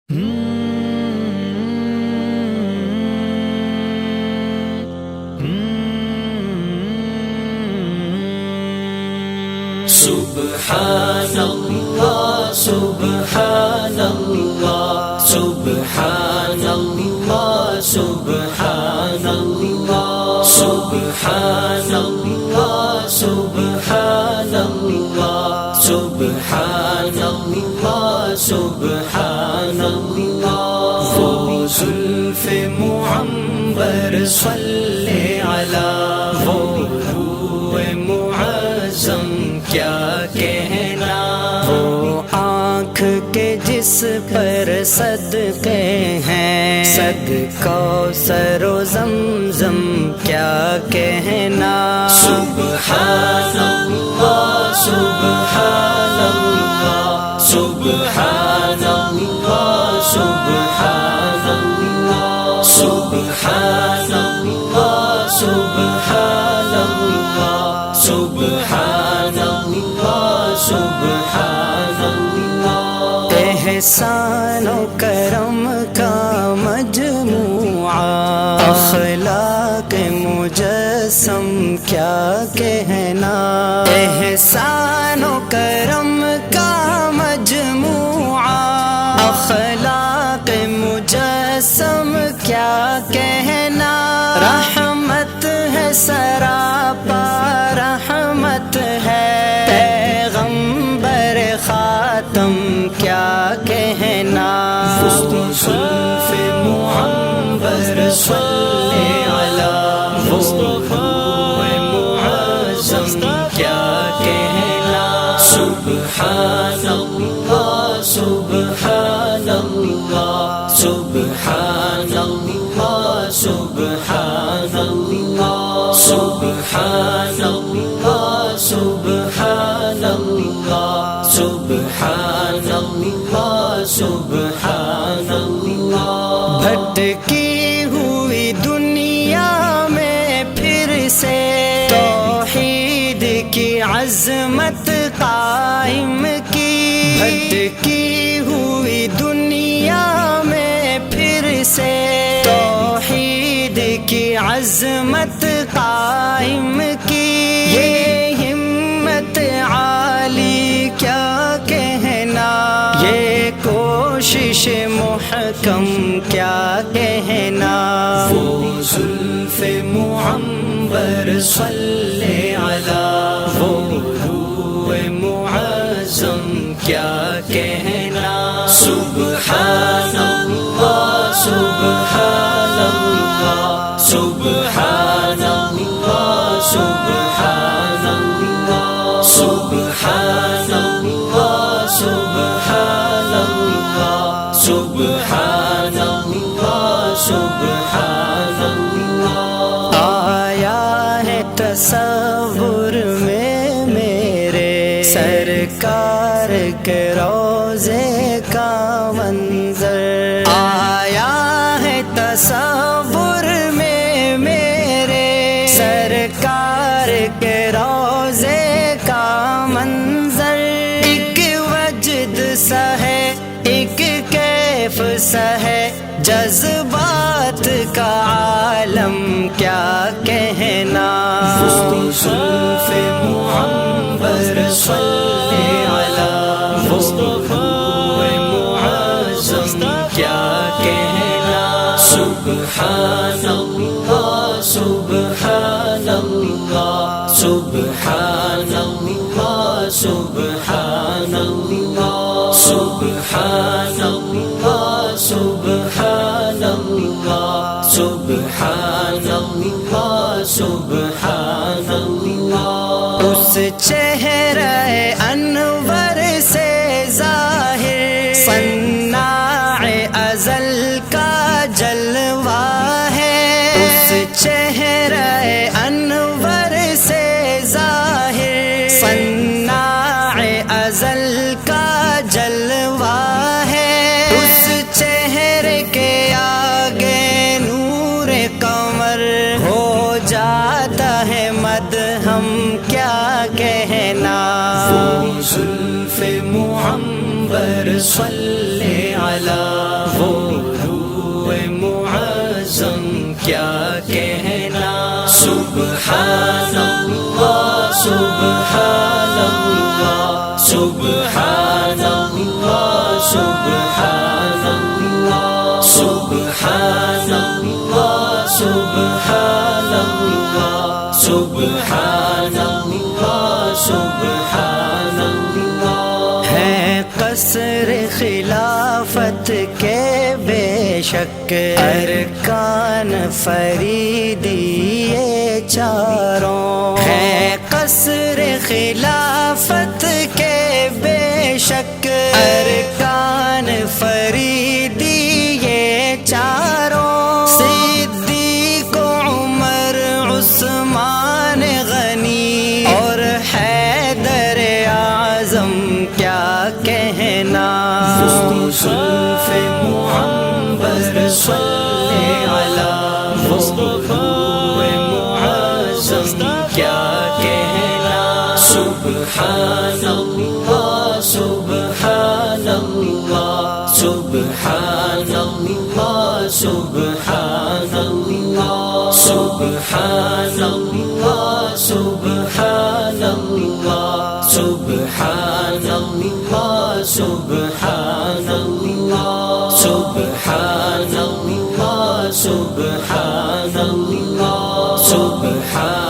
Subhanallah, Subhanallah, Subhanallah, Subhanallah, Subhanallah, Subhanallah, Subhanallah, Subhanallah. وہ زلف معمر صلی علی، وہ روح معظم کیا کہنا، وہ آنکھ کے جس پر صدقے ہیں، صدقہ سر و زمزم کیا کہنا۔ سبحان اللہ، سبحان اللہ، سبحان اللہ، سبحان اللہ، سبحان اللہ، سبحان اللہ، سبحان اللہ، سبحان اللہ۔ احسان و کرم کا مجموعہ، اخلاق مجسم کیا کہنا۔ احسان و کرم کا مجموعہ، اخلاق مجسم کیا کہنا۔ رحمت ہے سراپا، رحمت ہے پیغمبر خاتم کیا کہنا۔ زلف معمر صلی علی، وہ روح معظم کیا کہنا۔ سبحان اللہ، سبحان اللہ، سبحان اللہ، سبحان اللہ، سبحان اللہ، سبحان اللہ، سبحان اللہ، سبحان اللہ۔ بھٹکی ہوئی دنیا میں پھر سے توحید کی عظمت قائم کی، بھٹکی ہوئی دنیا میں پھر سے توحید کی عظمت قائم کی۔ یہ ہمت عالی کیا کہنا، یہ کوشش محکم کیا کہنا۔ وہ زلف معمر صلی علی، وہ روح معظم کیا کہنا۔ سبحان اللہ، سبحان اللہ، سبحان اللہ، سبحان اللہ، سبحان اللہ، سبحان اللہ، سبحان اللہ، سبحان اللہ۔ آیا ہے تصور میں میرے سرکار کے روضے کا منظر، آیا ہے تصور میں میرے سرکار کے روضے کا منظر۔ ایک وجد سا ہے، ایک کیف سا ہے، جذبات کا عالم کیا کہنا۔ زلف معمر صلی علی، وہ روح معظم کیا کہنا۔ سبحان اللہ، سبحان اللہ، سبحان اللہ، سبحان اللہ، سبحان اللہ، سبحان اللہ، سبحان اللہ، سبحان اللہ۔ اس چہرہ انور سے ظاہر صناع ازل کا جلوہ ہے، اس چہرہ انور سے ظاہر صناع ازل کا جلوہ ہے۔ اس چہرے کے آگے نور قمر ہو جاتا ہے مدہم کیا کہنا۔ وہ زلف معمر صلی علی، سبحان اللہ سبحان اللہ سبحان اللہ سبحان اللہ سبحان اللہ سبحان اللہ سبحان اللہ سبحان اللہ. ہے قصر خلافت کے بے شک ارکان فریدی یہ چاروں. ہے قصر خلافت کے بے شک ارکان فریدی یہ چاروں. صدیق عمر عثمان غنی اور حیدر اعظم کیا کہنا. زلف معنبر صلی علی مصطفیٰ معظم کیا کہنا. سبحان اللہ سبحان اللہ سبحان اللہ سبحان اللہ سبحان اللہ سبحان اللہ سبحان اللہ سبحان اللہ سبحان اللہ سبحان اللہ سبحان